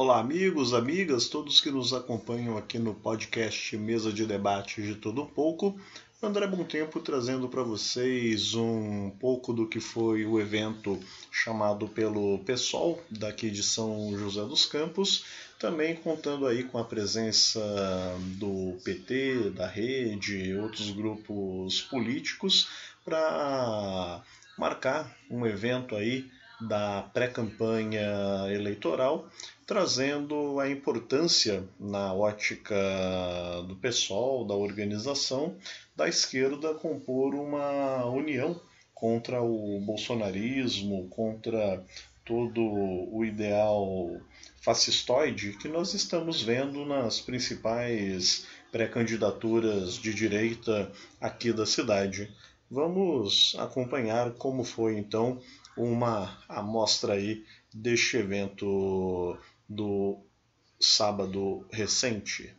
Olá, amigos, amigas, todos que nos acompanham aqui no podcast Mesa de Debate de Tudo Um Pouco. André Bom Tempo trazendo para vocês um pouco do que foi o evento chamado pelo PSOL daqui de São José dos Campos, também contando aí com a presença do PT, da Rede e outros grupos políticos para marcar um evento aí da pré-campanha eleitoral, trazendo a importância na ótica do PSOL, da organização, da esquerda compor uma união contra o bolsonarismo, contra todo o ideal fascistoide que nós estamos vendo nas principais pré-candidaturas de direita aqui da cidade. Vamos acompanhar como foi então uma amostra aí deste evento do sábado recente.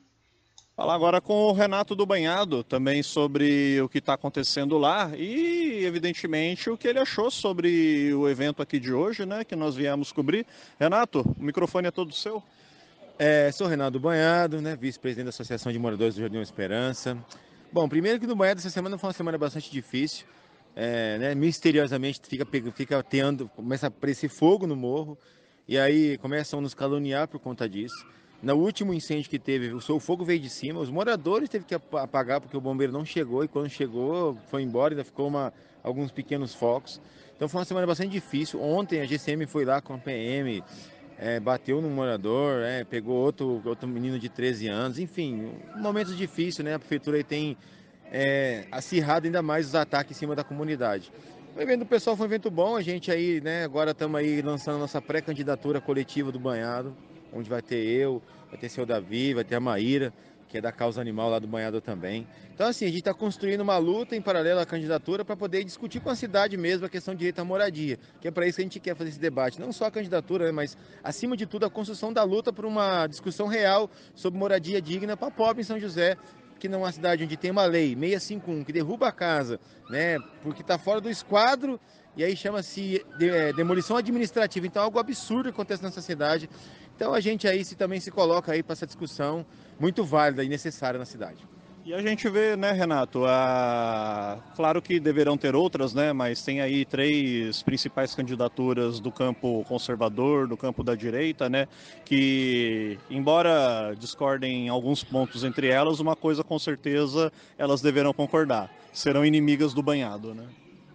Falar agora com o Renato do Banhado, também sobre o que está acontecendo lá e, evidentemente, o que ele achou sobre o evento aqui de hoje, né, que nós viemos cobrir. Renato, o microfone é todo seu. Sou Renato do Banhado, né, vice-presidente da Associação de Moradores do Jardim Esperança. Bom, primeiro que no Banhado essa semana foi uma semana bastante difícil. Né, misteriosamente começa a aparecer fogo no morro e aí começam a nos caluniar por conta disso. No último incêndio que teve, o fogo veio de cima, os moradores teve que apagar porque o bombeiro não chegou e quando chegou foi embora, ainda ficou alguns pequenos focos. Então foi uma semana bastante difícil. Ontem a GCM foi lá com a PM, bateu no morador, pegou outro menino de 13 anos, enfim, momentos difíceis, né? A prefeitura aí tem acirrado ainda mais os ataques em cima da comunidade. O evento do pessoal foi um evento bom, a gente aí, né, agora estamos aí lançando a nossa pré-candidatura coletiva do Banhado, onde vai ter eu, vai ter seu Davi, vai ter a Maíra, que é da causa animal lá do Banhado também. Então assim, a gente está construindo uma luta em paralelo à candidatura para poder discutir com a cidade mesmo a questão de direito à moradia, que é para isso que a gente quer fazer esse debate, não só a candidatura, né, mas acima de tudo a construção da luta por uma discussão real sobre moradia digna para pobre em São José, que não é uma cidade onde tem uma lei 651 que derruba a casa, né, porque está fora do esquadro, e aí chama-se demolição administrativa. Então é algo absurdo que acontece nessa cidade. Então a gente aí também se coloca aí para essa discussão muito válida e necessária na cidade. E a gente vê, né, Renato, claro que deverão ter outras, né, mas tem aí 3 principais candidaturas do campo conservador, do campo da direita, né, que, embora discordem em alguns pontos entre elas, uma coisa com certeza elas deverão concordar, serão inimigas do Banhado, né?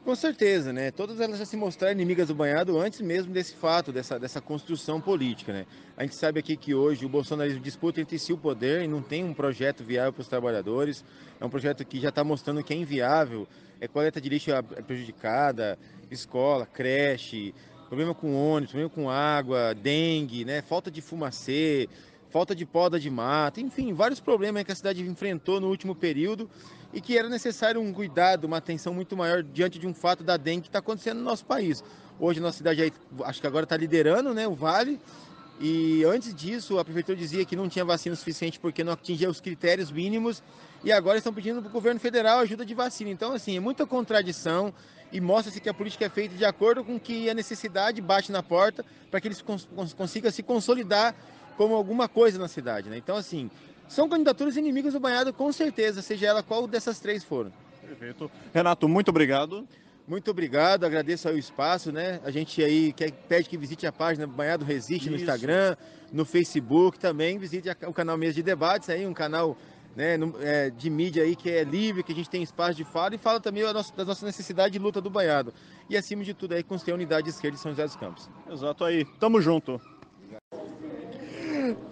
Com certeza, né? Todas elas já se mostraram inimigas do Banhado antes mesmo desse fato, dessa construção política, né? A gente sabe aqui que hoje o bolsonarismo disputa entre si o poder e não tem um projeto viável para os trabalhadores. É um projeto que já está mostrando que é inviável, coleta de lixo prejudicada, escola, creche, problema com ônibus, problema com água, dengue, né? Falta de fumacê, falta de poda de mata, enfim, vários problemas que a cidade enfrentou no último período e que era necessário um cuidado, uma atenção muito maior diante de um fato da dengue que está acontecendo no nosso país. Hoje a nossa cidade aí, acho que agora está liderando, né, o Vale, e antes disso a prefeitura dizia que não tinha vacina suficiente porque não atingia os critérios mínimos e agora estão pedindo para o governo federal ajuda de vacina. Então, assim, é muita contradição e mostra-se que a política é feita de acordo com que a necessidade bate na porta para que eles consigam se consolidar como alguma coisa na cidade, né? Então, assim, são candidaturas inimigas do Banhado, com certeza, seja ela qual dessas 3 foram. Perfeito. Renato, muito obrigado. Muito obrigado, agradeço aí o espaço, né? A gente aí pede que visite a página Banhado Resiste no Instagram, no Facebook, também visite o canal Mesa de Debates, aí, um canal, né, de mídia aí que é livre, que a gente tem espaço de fala e fala também das nossas necessidades de luta do Banhado. E acima de tudo aí construir a unidade esquerda de São José dos Campos. Exato aí, tamo junto.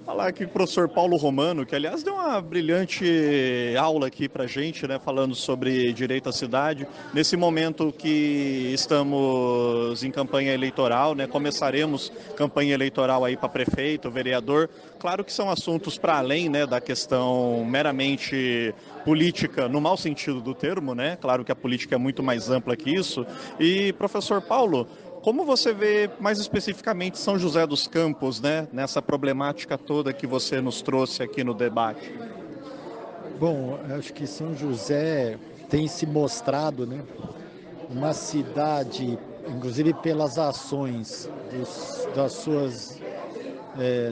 Falar aqui com o professor Paulo Romano, que aliás deu uma brilhante aula aqui pra gente, né, falando sobre direito à cidade. Nesse momento que estamos em campanha eleitoral, né, começaremos campanha eleitoral aí para prefeito, vereador. Claro que são assuntos para além, né, da questão meramente política, no mau sentido do termo, né? Claro que a política é muito mais ampla que isso. E, professor Paulo, como você vê mais especificamente São José dos Campos, né, nessa problemática toda que você nos trouxe aqui no debate? Bom, acho que São José tem se mostrado, né, uma cidade, inclusive pelas ações das suas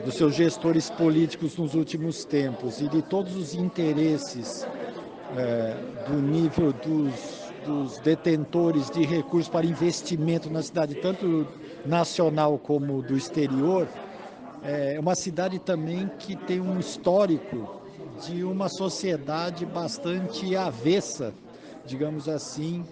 dos seus gestores políticos nos últimos tempos e de todos os interesses do nível dos detentores de recursos para investimento na cidade, tanto nacional como do exterior, é uma cidade também que tem um histórico de uma sociedade bastante avessa, digamos assim,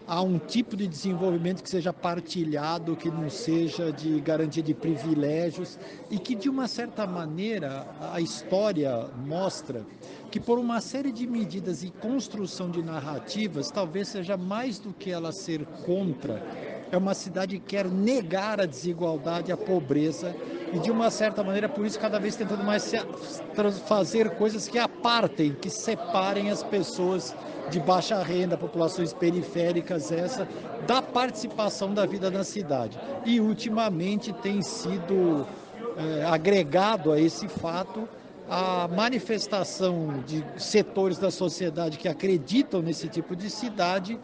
a um tipo de desenvolvimento que seja partilhado, que não seja de garantia de privilégios e que, de uma certa maneira, a história mostra que, por uma série de medidas e construção de narrativas, talvez seja mais do que ela ser contra, é uma cidade que quer negar a desigualdade, a pobreza e, de uma certa maneira, por isso, cada vez tentando mais fazer coisas que apartem, que separem as pessoas de baixa renda, populações periféricas, da participação da vida na cidade. E, ultimamente, tem sido agregado a esse fato a manifestação de setores da sociedade que acreditam nesse tipo de cidade,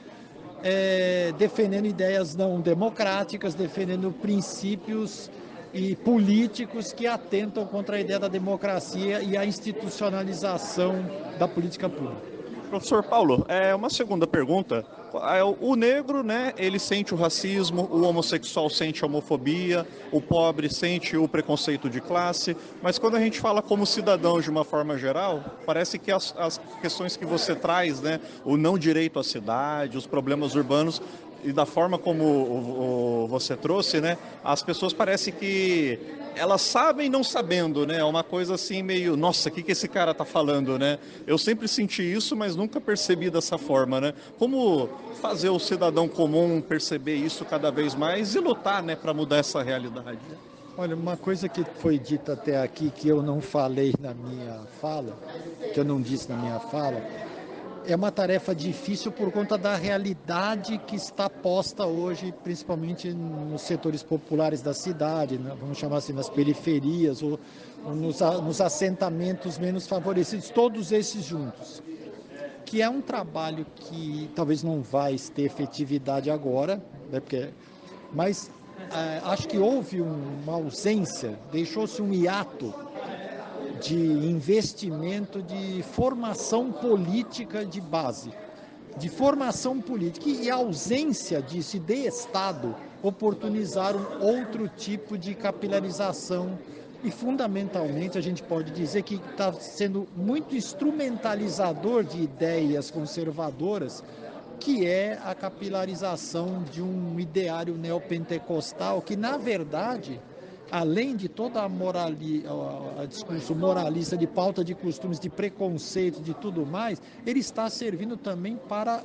defendendo ideias não democráticas, defendendo princípios e políticos que atentam contra a ideia da democracia e a institucionalização da política pública. Professor Paulo, uma segunda pergunta. O negro, né, ele sente o racismo, o homossexual sente a homofobia, o pobre sente o preconceito de classe, mas quando a gente fala como cidadão de uma forma geral, parece que as questões que você traz, né, o não direito à cidade, os problemas urbanos, e da forma como você trouxe, né, as pessoas parecem que elas sabem não sabendo, né? É uma coisa assim meio, nossa, o que esse cara tá falando, né? Eu sempre senti isso, mas nunca percebi dessa forma, né? Como fazer o cidadão comum perceber isso cada vez mais e lutar, né, para mudar essa realidade? Olha, uma coisa que foi dita até aqui que eu não falei na minha fala, que eu não disse na minha fala, é uma tarefa difícil por conta da realidade que está posta hoje, principalmente nos setores populares da cidade, né? Vamos chamar assim, nas periferias ou nos assentamentos menos favorecidos, todos esses juntos. Que é um trabalho que talvez não vai ter efetividade agora, né? Mas acho que houve uma ausência, deixou-se um hiato de investimento, de formação política de base, de formação política e a ausência disso e de Estado oportunizaram outro tipo de capilarização e, fundamentalmente, a gente pode dizer que está sendo muito instrumentalizador de ideias conservadoras, que é a capilarização de um ideário neopentecostal que, na verdade, além de toda a discurso moralista de pauta de costumes, de preconceito, de tudo mais, ele está servindo também para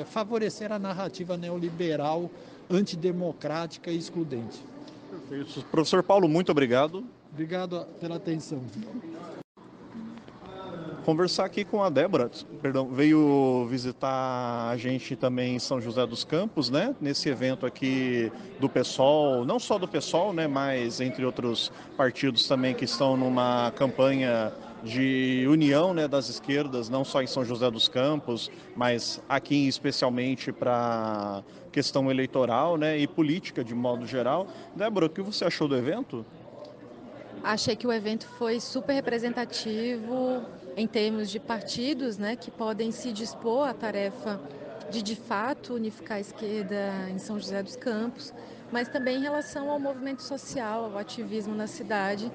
favorecer a narrativa neoliberal, antidemocrática e excludente. Perfeito. Professor Paulo, muito obrigado. Obrigado pela atenção. Conversar aqui com a Débora, veio visitar a gente também em São José dos Campos, né? Nesse evento aqui do PSOL, não só do PSOL, né? Mas entre outros partidos também que estão numa campanha de união, né, das esquerdas, não só em São José dos Campos, mas aqui especialmente para questão eleitoral, né, e política de modo geral. Débora, o que você achou do evento? Achei que o evento foi super representativo em termos de partidos, né, que podem se dispor à tarefa de fato, unificar a esquerda em São José dos Campos, mas também em relação ao movimento social, ao ativismo na cidade.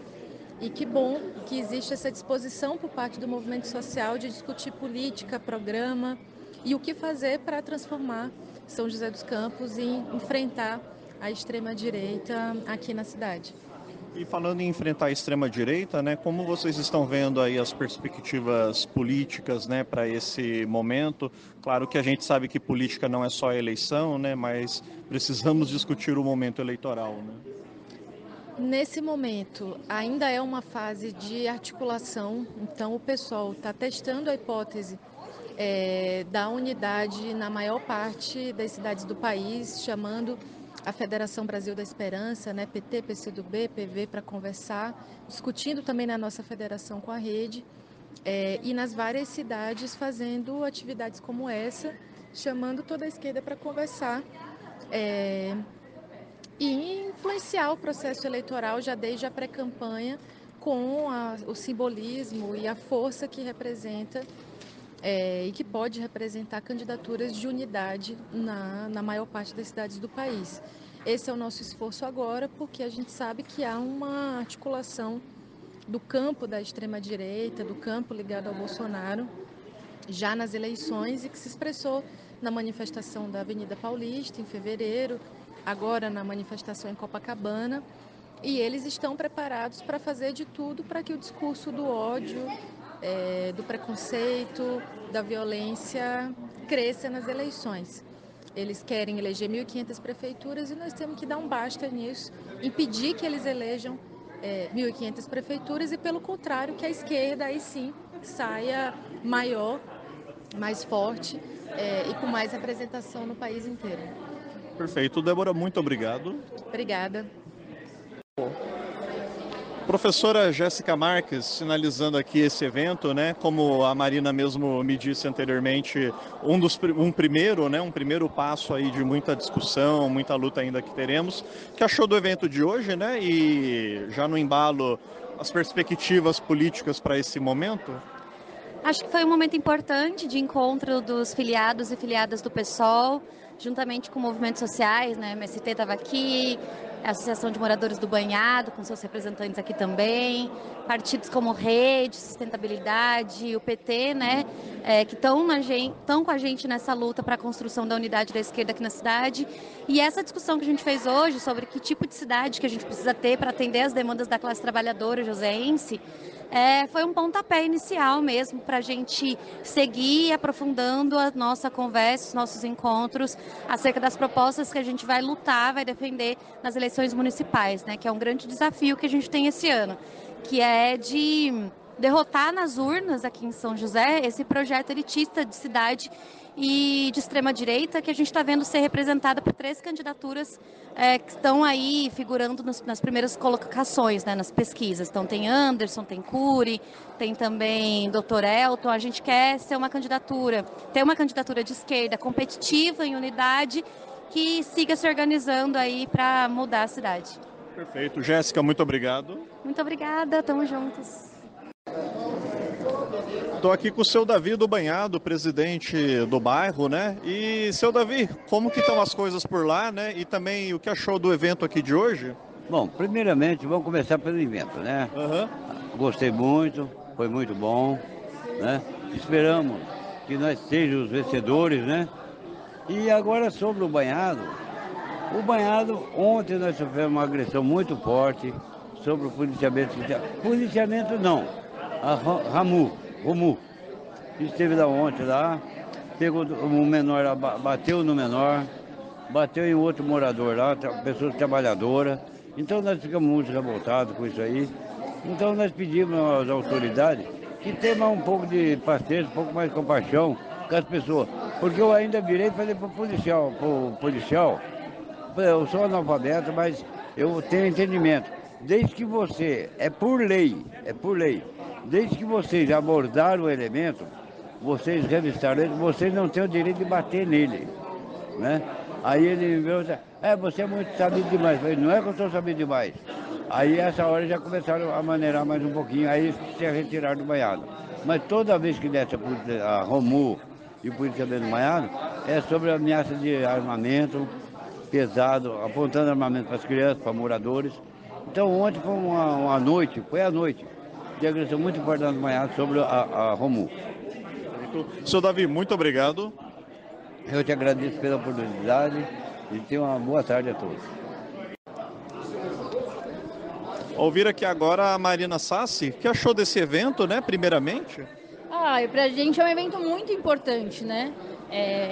E que bom que existe essa disposição por parte do movimento social de discutir política, programa e o que fazer para transformar São José dos Campos e enfrentar a extrema-direita aqui na cidade. E falando em enfrentar a extrema-direita, né, como vocês estão vendo aí as perspectivas políticas, né, para esse momento? Claro que a gente sabe que política não é só a eleição, né, mas precisamos discutir o momento eleitoral, né? Nesse momento, ainda é uma fase de articulação, então o pessoal está testando a hipótese da unidade na maior parte das cidades do país, chamando a Federação Brasil da Esperança, né, PT, PCdoB, PV, para conversar, discutindo também na nossa federação com a rede, e nas várias cidades fazendo atividades como essa, chamando toda a esquerda para conversar e influenciar o processo eleitoral já desde a pré-campanha com o simbolismo e a força que representa e que pode representar candidaturas de unidade na maior parte das cidades do país. Esse é o nosso esforço agora, porque a gente sabe que há uma articulação do campo da extrema-direita, do campo ligado ao Bolsonaro, já nas eleições, e que se expressou na manifestação da Avenida Paulista, em fevereiro, agora na manifestação em Copacabana, e eles estão preparados para fazer de tudo para que o discurso do ódio, do preconceito, da violência cresça nas eleições. Eles querem eleger 1.500 prefeituras e nós temos que dar um basta nisso, impedir que eles elejam 1.500 prefeituras e, pelo contrário, que a esquerda aí sim saia maior, mais forte e com mais representação no país inteiro. Perfeito. Débora, muito obrigado. Obrigada. Professora Jéssica Marques, finalizando aqui esse evento, né? Como a Marina mesmo me disse anteriormente, um primeiro passo aí de muita discussão, muita luta ainda que teremos. O que achou do evento de hoje, né? E já no embalo, as perspectivas políticas para esse momento? Acho que foi um momento importante de encontro dos filiados e filiadas do PSOL, juntamente com movimentos sociais, né? A MST estava aqui, a Associação de Moradores do Banhado, com seus representantes aqui também, partidos como Rede, Sustentabilidade, o PT, né? Que estão com a gente nessa luta para a construção da unidade da esquerda aqui na cidade. E essa discussão que a gente fez hoje sobre que tipo de cidade que a gente precisa ter para atender as demandas da classe trabalhadora joseense, foi um pontapé inicial mesmo para a gente seguir aprofundando a nossa conversa, os nossos encontros acerca das propostas que a gente vai lutar, vai defender nas eleições municipais, né? Que é um grande desafio que a gente tem esse ano, que é de derrotar nas urnas aqui em São José esse projeto elitista de cidade e de extrema-direita que a gente está vendo ser representada por 3 candidaturas que estão aí figurando nas primeiras colocações, né, nas pesquisas. Então tem Anderson, tem Cury, tem também Dr. Elton. A gente quer ter uma candidatura de esquerda competitiva, em unidade, que siga se organizando aí para mudar a cidade. Perfeito. Jéssica, muito obrigado. Muito obrigada, estamos juntos. Estou aqui com o seu Davi do Banhado, presidente do bairro, né? E, seu Davi, como que estão as coisas por lá, né? E também o que achou do evento aqui de hoje? Bom, primeiramente vamos começar pelo evento, né? Gostei muito, foi muito bom, né? Esperamos que nós sejamos os vencedores, né? E agora sobre o Banhado, ontem nós sofremos uma agressão muito forte sobre o policiamento. Policiamento não, a Romu, esteve lá ontem lá, pegou o menor, bateu no menor, bateu em outro morador lá, pessoa trabalhadora. Então nós ficamos muito revoltados com isso aí. Então nós pedimos às autoridades que tenham um pouco de paciência, um pouco mais de compaixão com as pessoas. Porque eu ainda virei e falei para o policial, eu sou analfabeto, mas eu tenho entendimento. Desde que você, é por lei, desde que vocês abordaram o elemento, vocês revistaram ele, vocês não têm o direito de bater nele, né? Aí ele veio e disse, você é muito sabido demais. Eu falei, não é que eu sou sabido demais. Aí essa hora já começaram a maneirar mais um pouquinho, aí se retiraram do Banhado. Mas toda vez que desce a Romu e o policiamento do Banhado, é sobre a ameaça de armamento pesado, apontando armamento para as crianças, para moradores. Então ontem foi a noite de agressão muito importante do Banhado sobre a Romu. Seu Davi, muito obrigado. Eu te agradeço pela oportunidade e tenha uma boa tarde a todos. Ouvir aqui agora a Marina Sassi, o que achou desse evento, né, primeiramente? Pra gente é um evento muito importante, né?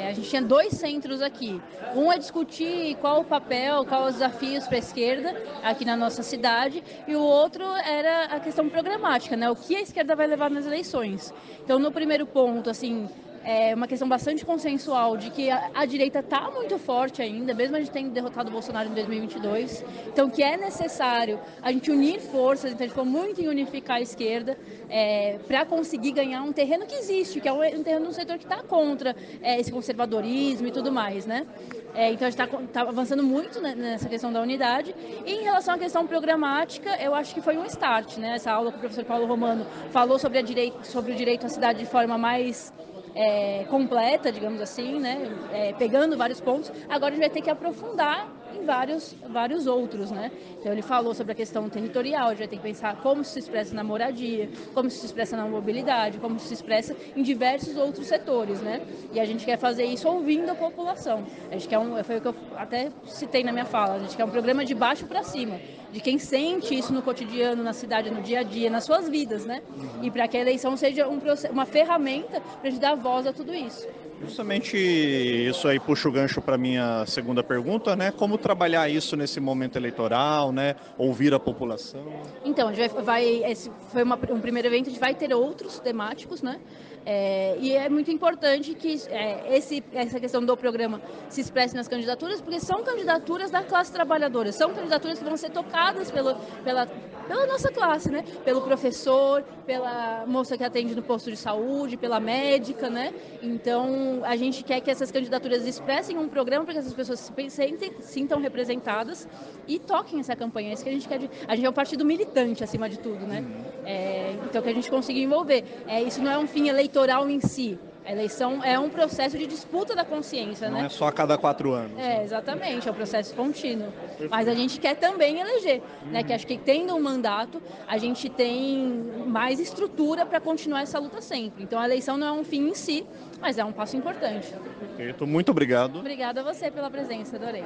A gente tinha 2 centros aqui. Um é discutir qual o papel, quais os desafios para a esquerda aqui na nossa cidade, e o outro era a questão programática, né? O que a esquerda vai levar nas eleições. Então, no primeiro ponto, assim, é uma questão bastante consensual de que a direita está muito forte ainda, mesmo a gente tendo derrotado o Bolsonaro em 2022. Então, que é necessário a gente unir forças, então a gente ficou muito em unificar a esquerda para conseguir ganhar um terreno que existe, que é um terreno do setor que está contra esse conservadorismo e tudo mais, né? Então a gente está avançando muito nessa questão da unidade. E em relação à questão programática, eu acho que foi um start, né? Essa aula que o professor Paulo Romano falou sobre o direito à cidade de forma mais completa, digamos assim, né? Pegando vários pontos. Agora a gente vai ter que aprofundar em vários outros, né? Então ele falou sobre a questão territorial, a gente vai ter que pensar como isso se expressa na moradia, como isso se expressa na mobilidade, como isso se expressa em diversos outros setores, né? E a gente quer fazer isso ouvindo a população. A gente quer foi o que eu até citei na minha fala, a gente quer um programa de baixo para cima, de quem sente isso no cotidiano, na cidade, no dia a dia, nas suas vidas, né? E para que a eleição seja uma ferramenta para a gente dar voz a tudo isso. Justamente isso aí puxa o gancho para a minha segunda pergunta, né? Como trabalhar isso nesse momento eleitoral, né? Ouvir a população. Então, a gente esse foi um primeiro evento, a gente vai ter outros temáticos, né? E é muito importante que essa questão do programa se expresse nas candidaturas, porque são candidaturas da classe trabalhadora, são candidaturas que vão ser tocadas pela nossa classe, né? Pelo professor, pela moça que atende no posto de saúde, pela médica, né? Então, a gente quer que essas candidaturas expressem um programa para que essas pessoas se sintam representadas e toquem essa campanha. É isso que a gente quer. A gente é um partido militante, acima de tudo, né? Então, que a gente consiga envolver. Isso não é um fim eleitoral em si. A eleição é um processo de disputa da consciência, não, né? Não é só a cada 4 anos. Exatamente, é um processo contínuo. Mas a gente quer também eleger, né? Que acho que tendo um mandato, a gente tem mais estrutura para continuar essa luta sempre. Então a eleição não é um fim em si, mas é um passo importante. Perfeito, muito obrigado. Obrigada a você pela presença, adorei.